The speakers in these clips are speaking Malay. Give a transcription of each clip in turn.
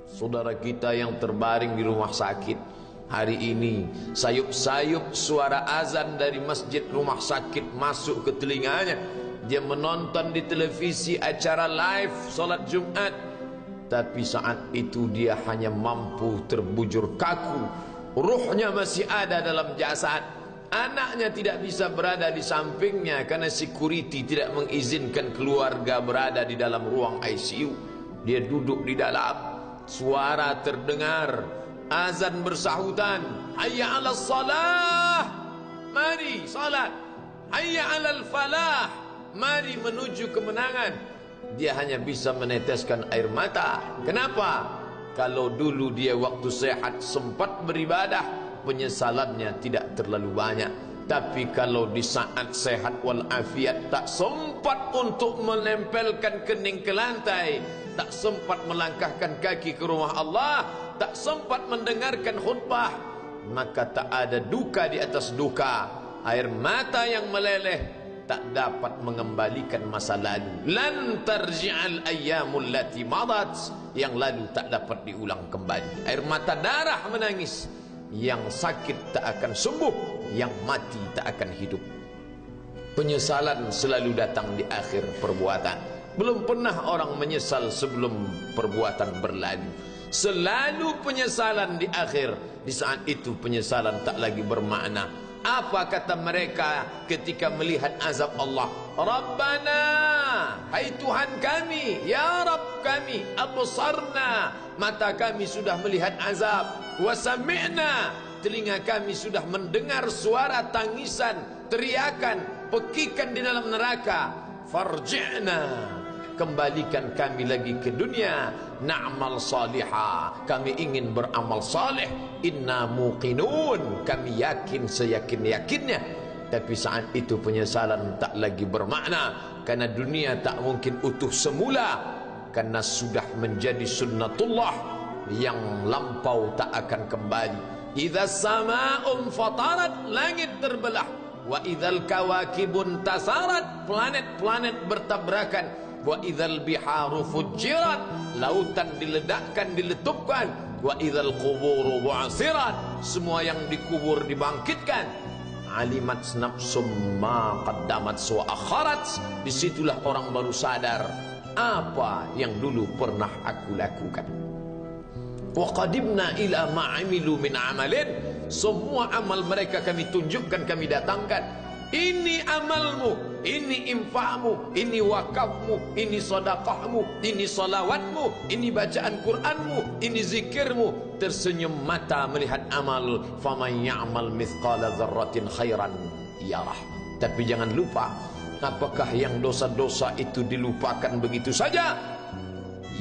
Saudara kita yang terbaring di rumah sakit hari ini, sayup-sayup suara azan dari masjid rumah sakit masuk ke telinganya. Dia menonton di televisi acara live solat Jumat, tapi saat itu dia hanya mampu terbujur kaku. Ruhnya masih ada dalam jasad. Anaknya tidak bisa berada di sampingnya karena security tidak mengizinkan keluarga berada di dalam ruang ICU. Dia duduk di dalam. Suara terdengar, azan bersahutan, hayya 'alas salah, mari salat, hayya 'alal falah, mari menuju kemenangan. Dia hanya bisa meneteskan air mata. Kenapa? Kalau dulu dia waktu sehat sempat beribadah, penyesalannya tidak terlalu banyak. Tapi kalau di saat sehat walafiat tak sempat untuk menempelkan kening ke lantai, tak sempat melangkahkan kaki ke rumah Allah, tak sempat mendengarkan khutbah, maka tak ada duka di atas duka. Air mata yang meleleh tak dapat mengembalikan masa lalu. Lan tarji'al ayyamul lati madat, yang lalu tak dapat diulang kembali. Air mata darah menangis. Yang sakit tak akan sembuh, yang mati tak akan hidup. Penyesalan selalu datang di akhir perbuatan. Belum pernah orang menyesal sebelum perbuatan berlalu. Selalu penyesalan di akhir. Di saat itu penyesalan tak lagi bermakna. Apa kata mereka ketika melihat azab Allah? Rabbana, hai Tuhan kami, ya Rabb kami, absarna, mata kami sudah melihat azab, wa sami'na, telinga kami sudah mendengar suara tangisan, teriakan, pekikan di dalam neraka. Farji'na, kembalikan kami lagi ke dunia, na'mal salihah, kami ingin beramal saleh, inna muqinun, kami yakin seyakin-yakinnya. Tapi saat itu penyesalan tak lagi bermakna, karena dunia tak mungkin utuh semula, karena sudah menjadi sunnatullah yang lampau tak akan kembali. Idza sama'un fatarat, langit terbelah, wa idzal kawakibun tasarat, planet-planet bertabrakan, wa idzal biharu fujirat, lautan diledakkan, diletupkan, wa idzal quburu bu'asirat, semua yang dikubur dibangkitkan. Alimat nafsum ma qaddamat wa akharat, disitulah orang baru sadar apa yang dulu pernah aku lakukan. Wa qadimna ila ma amilu min amalin, semua amal mereka kami tunjukkan, kami datangkan. Ini amalmu, ini infakmu, ini wakafmu, ini sedekahmu, ini salawatmu, ini bacaan Qur'anmu, ini zikirmu. Tersenyum mata melihat amal. Faman ya'mal mithqala dzarratin khairan yarah. Tapi jangan lupa, apakah yang dosa-dosa itu dilupakan begitu saja?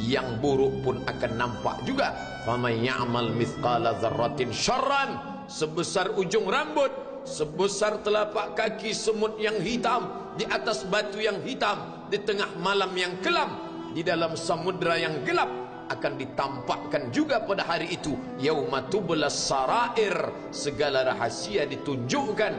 Yang buruk pun akan nampak juga. Faman ya'mal mithqala dzarratin syarran, sebesar ujung rambut, sebesar telapak kaki semut yang hitam, di atas batu yang hitam, di tengah malam yang kelam, di dalam samudra yang gelap, akan ditampakkan juga pada hari itu. Yauma tublas sarair, segala rahasia ditunjukkan,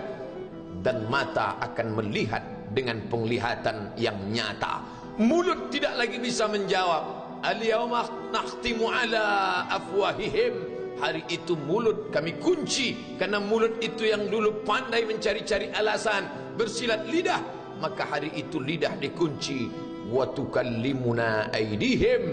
dan mata akan melihat dengan penglihatan yang nyata. Mulut tidak lagi bisa menjawab. Al-yauma nakhtimu ala afwahihim, hari itu mulut kami kunci, karena mulut itu yang dulu pandai mencari-cari alasan, bersilat lidah, maka hari itu lidah dikunci. Wa tukallimuna aydihim,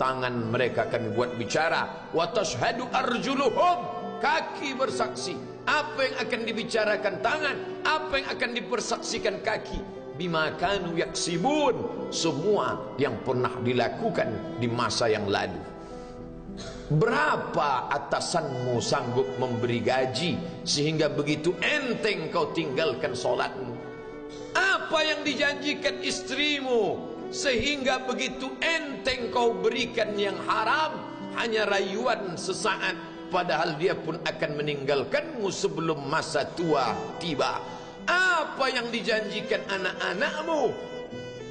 tangan mereka kami buat bicara. Wa tashhadu arjuluhum, kaki bersaksi. Apa yang akan dibicarakan tangan, apa yang akan dipersaksikan kaki. Bima kanu yaksibun, semua yang pernah dilakukan di masa yang lalu. Berapa atasanmu sanggup memberi gaji sehingga begitu enteng kau tinggalkan solatmu? Apa yang dijanjikan istrimu sehingga begitu enteng kau berikan yang haram? Hanya rayuan sesaat, padahal dia pun akan meninggalkanmu sebelum masa tua tiba. Apa yang dijanjikan anak-anakmu?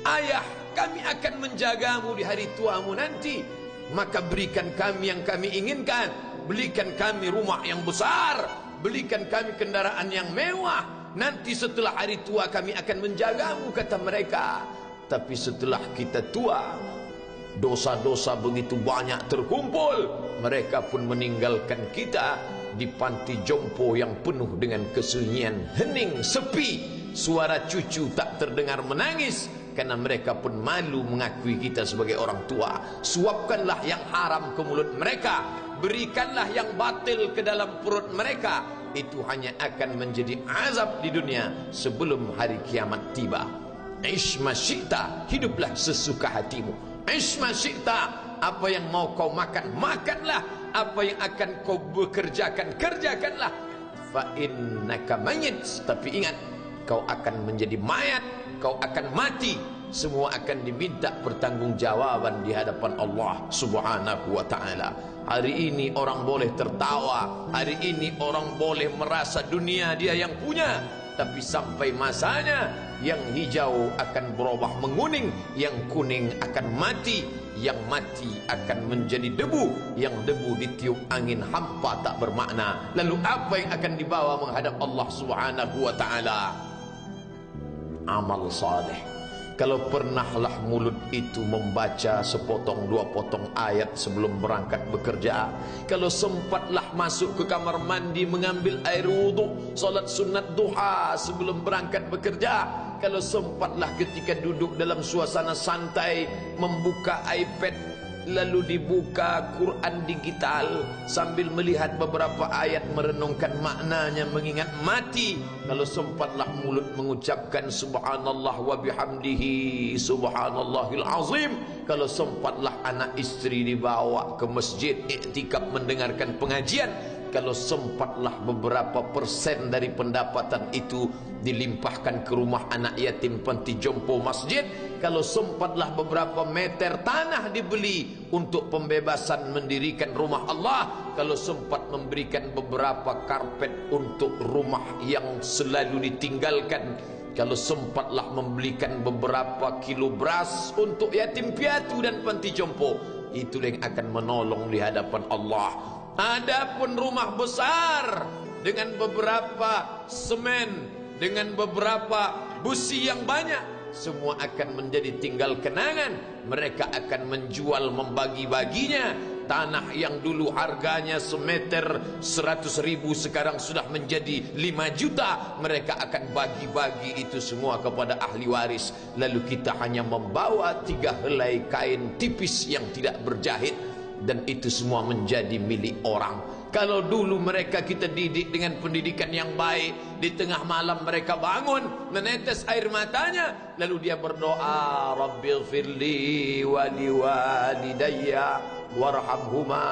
Ayah, kami akan menjagamu di hari tuamu nanti, maka berikan kami yang kami inginkan. Belikan kami rumah yang besar, belikan kami kendaraan yang mewah. Nanti setelah hari tua kami akan menjagamu, kata mereka. Tapi setelah kita tua, dosa-dosa begitu banyak terkumpul, mereka pun meninggalkan kita di panti jompo yang penuh dengan kesunyian, hening, sepi. Suara cucu tak terdengar menangis, karena mereka pun malu mengakui kita sebagai orang tua. Suapkanlah yang haram ke mulut mereka, berikanlah yang batil ke dalam perut mereka. Itu hanya akan menjadi azab di dunia sebelum hari kiamat tiba. Ish ma syi'ta, hiduplah sesuka hatimu. Ish ma syi'ta, apa yang mau kau makan, makanlah. Apa yang akan kau bekerjakan, kerjakanlah. Fa innaka mayyit, tapi ingat, kau akan menjadi mayat, kau akan mati. Semua akan diminta pertanggungjawaban di hadapan Allah Subhanahu wa ta'ala. Hari ini orang boleh tertawa, hari ini orang boleh merasa dunia dia yang punya, tapi sampai masanya yang hijau akan berubah menguning, yang kuning akan mati, yang mati akan menjadi debu, yang debu ditiup angin hampa tak bermakna. Lalu apa yang akan dibawa menghadap Allah Subhanahu wa ta'ala? Amal saleh. Kalau pernahlah mulut itu membaca sepotong dua potong ayat sebelum berangkat bekerja, kalau sempatlah masuk ke kamar mandi mengambil air wudhu, solat sunat duha sebelum berangkat bekerja, kalau sempatlah ketika duduk dalam suasana santai membuka iPad lalu dibuka Quran digital sambil melihat beberapa ayat merenungkan maknanya, mengingat mati, kalau sempatlah mulut mengucapkan subhanallah wa bihamdihi subhanallahil azim, kalau sempatlah anak istri dibawa ke masjid iktikaf mendengarkan pengajian, kalau sempatlah beberapa persen dari pendapatan itu dilimpahkan ke rumah anak yatim panti jompo masjid, kalau sempatlah beberapa meter tanah dibeli untuk pembebasan mendirikan rumah Allah, kalau sempat memberikan beberapa karpet untuk rumah yang selalu ditinggalkan, kalau sempatlah membelikan beberapa kilo beras untuk yatim piatu dan panti jompo, itulah yang akan menolong di hadapan Allah. Adapun rumah besar dengan beberapa semen, dengan beberapa busi yang banyak, semua akan menjadi tinggal kenangan. Mereka akan menjual, membagi-baginya. Tanah yang dulu harganya semeter 100.000 sekarang sudah menjadi 5 juta. Mereka akan bagi-bagi itu semua kepada ahli waris. Lalu kita hanya membawa 3 helai kain tipis yang tidak berjahit, dan itu semua menjadi milik orang. Kalau dulu mereka kita didik dengan pendidikan yang baik, di tengah malam mereka bangun menetes air matanya, lalu dia berdoa, Rabbighfirli wa liwalidayya warhamhuma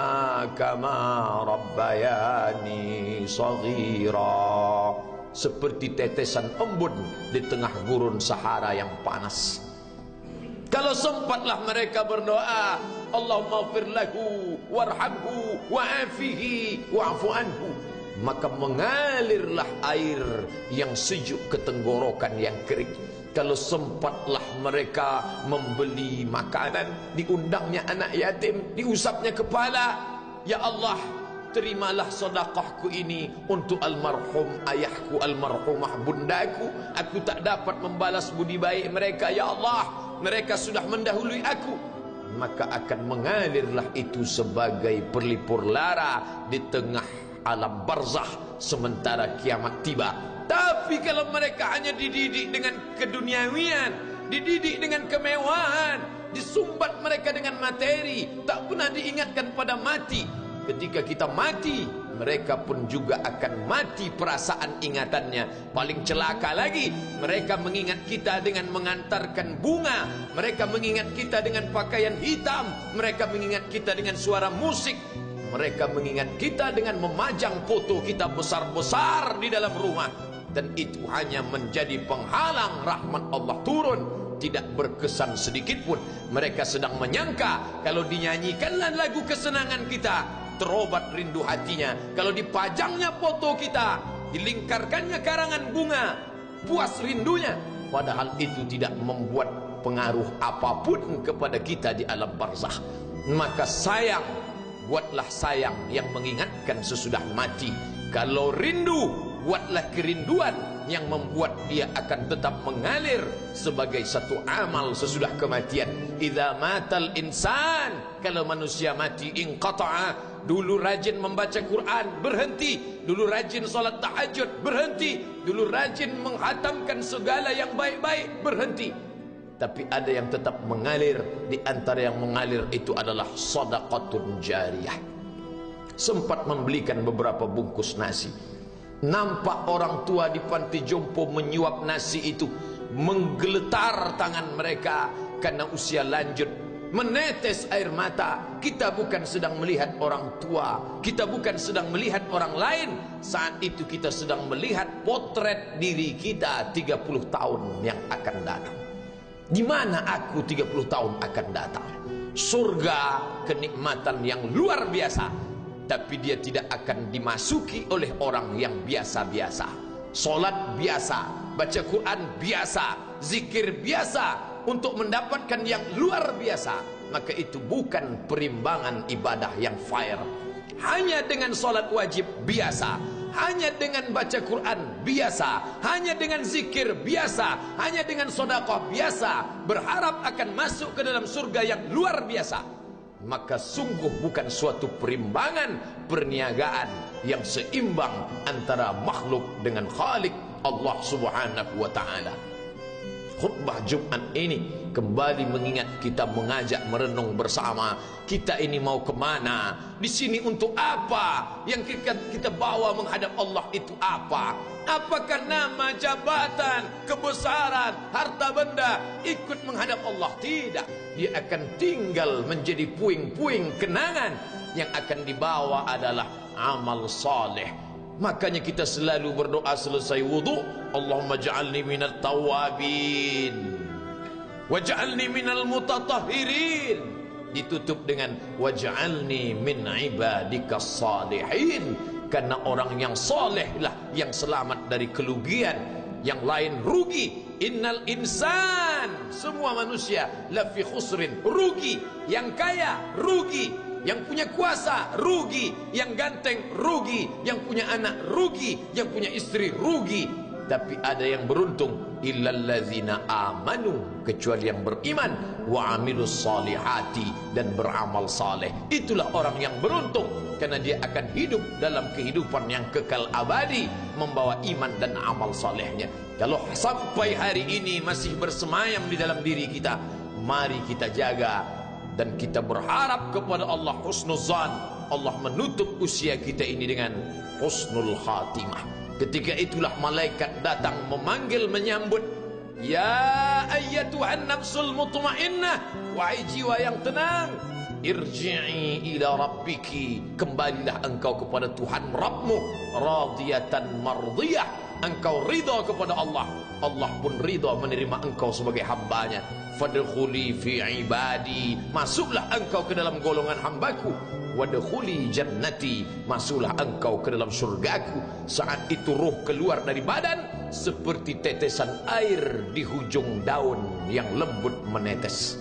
kama rabbayani shaghira, seperti tetesan embun di tengah gurun Sahara yang panas. Kalau sempatlah mereka berdoa, Allahumma ighfir lahu warhamhu wa'afihi wa'fu anhu, maka mengalirlah air yang sejuk ke tenggorokan yang kering. Kalau sempatlah mereka membeli makanan, diundangnya anak yatim, diusapnya kepala, ya Allah, terimalah sedekahku ini untuk almarhum ayahku, almarhumah bundaku. Aku tak dapat membalas budi baik mereka, ya Allah, mereka sudah mendahului aku. Maka akan mengalirlah itu sebagai perlipur lara di tengah alam barzah sementara kiamat tiba. Tapi kalau mereka hanya dididik dengan keduniawian, dididik dengan kemewahan, disumbat mereka dengan materi, tak pernah diingatkan pada mati. Ketika kita mati, mereka pun juga akan mati perasaan ingatannya. Paling celaka lagi, mereka mengingat kita dengan mengantarkan bunga, mereka mengingat kita dengan pakaian hitam, mereka mengingat kita dengan suara musik, mereka mengingat kita dengan memajang foto kita besar-besar di dalam rumah. Dan itu hanya menjadi penghalang rahmat Allah turun, tidak berkesan sedikit pun. Mereka sedang menyangka kalau dinyanyikanlah lagu kesenangan kita, terobat rindu hatinya. Kalau dipajangnya foto kita, dilingkarkannya karangan bunga, puas rindunya. Padahal itu tidak membuat pengaruh apapun kepada kita di alam barzakh. Maka sayang, buatlah sayang yang mengingatkan sesudah mati. Kalau rindu, buatlah kerinduan yang membuat dia akan tetap mengalir sebagai satu amal sesudah kematian. Idza matal insan, kalau manusia mati, inqata'a. Dulu rajin membaca Quran, berhenti. Dulu rajin salat tahajud, berhenti. Dulu rajin menghatamkan segala yang baik-baik, berhenti. Tapi ada yang tetap mengalir. Di antara yang mengalir itu adalah shadaqatun jariyah. Sempat membelikan beberapa bungkus nasi. Nampak orang tua di panti jompo menyuap nasi itu, menggeletar tangan mereka karena usia lanjut, menetes air mata. Kita bukan sedang melihat orang tua, kita bukan sedang melihat orang lain. Saat itu kita sedang melihat potret diri kita 30 tahun yang akan datang. Di mana aku 30 tahun akan datang? Surga, kenikmatan yang luar biasa, tapi dia tidak akan dimasuki oleh orang yang biasa-biasa. Solat biasa, baca Quran biasa, zikir biasa, untuk mendapatkan yang luar biasa, maka itu bukan perimbangan ibadah yang fair. Hanya dengan solat wajib biasa, hanya dengan baca Quran biasa, hanya dengan zikir biasa, hanya dengan sedekah biasa, berharap akan masuk ke dalam surga yang luar biasa, maka sungguh bukan suatu perimbangan perniagaan yang seimbang antara makhluk dengan Khalik Allah Subhanahu wa ta'ala. Khutbah Jumat ini kembali mengingat kita, mengajak merenung bersama. Kita ini mau kemana? Di sini untuk apa? Yang kita bawa menghadap Allah itu apa? Apakah nama, jabatan, kebesaran, harta benda ikut menghadap Allah? Tidak. Dia akan tinggal menjadi puing-puing kenangan. Yang akan dibawa adalah amal saleh. Makanya kita selalu berdoa selesai wudu, Allahumma ja'alni minat tawabin waj'alni minal mutatahhirin. Ditutup dengan waj'alni min ibadikas salihin. Karena orang yang soleh lah yang selamat dari kerugian, yang lain rugi. Innal insan, semua manusia lafi khusrin, rugi. Yang kaya rugi, yang punya kuasa rugi, yang ganteng rugi, yang punya anak rugi, yang punya istri rugi. Tapi ada yang beruntung, illallazina amanu, kecuali yang beriman, wa amilus salihati, dan beramal saleh. Itulah orang yang beruntung, karena dia akan hidup dalam kehidupan yang kekal abadi, membawa iman dan amal salehnya. Kalau sampai hari ini masih bersemayam di dalam diri kita, mari kita jaga. Dan kita berharap kepada Allah husnuzan, Allah menutup usia kita ini dengan husnul khatimah. Ketika itulah malaikat datang memanggil, menyambut, ya ayyatuhan nafsul mutmainnah, wahai jiwa yang tenang, irji'i ila rabbiki, kembalilah engkau kepada Tuhan Rabbmu, radiyatan mardiyah, engkau ridha kepada Allah, Allah pun ridha menerima engkau sebagai hambanya. Fadkhuli fi ibadi, masuklah engkau ke dalam golongan hambaku. Wadkhuli jannati, masuklah engkau ke dalam surgaku. Saat itu ruh keluar dari badan seperti tetesan air di hujung daun yang lembut menetes.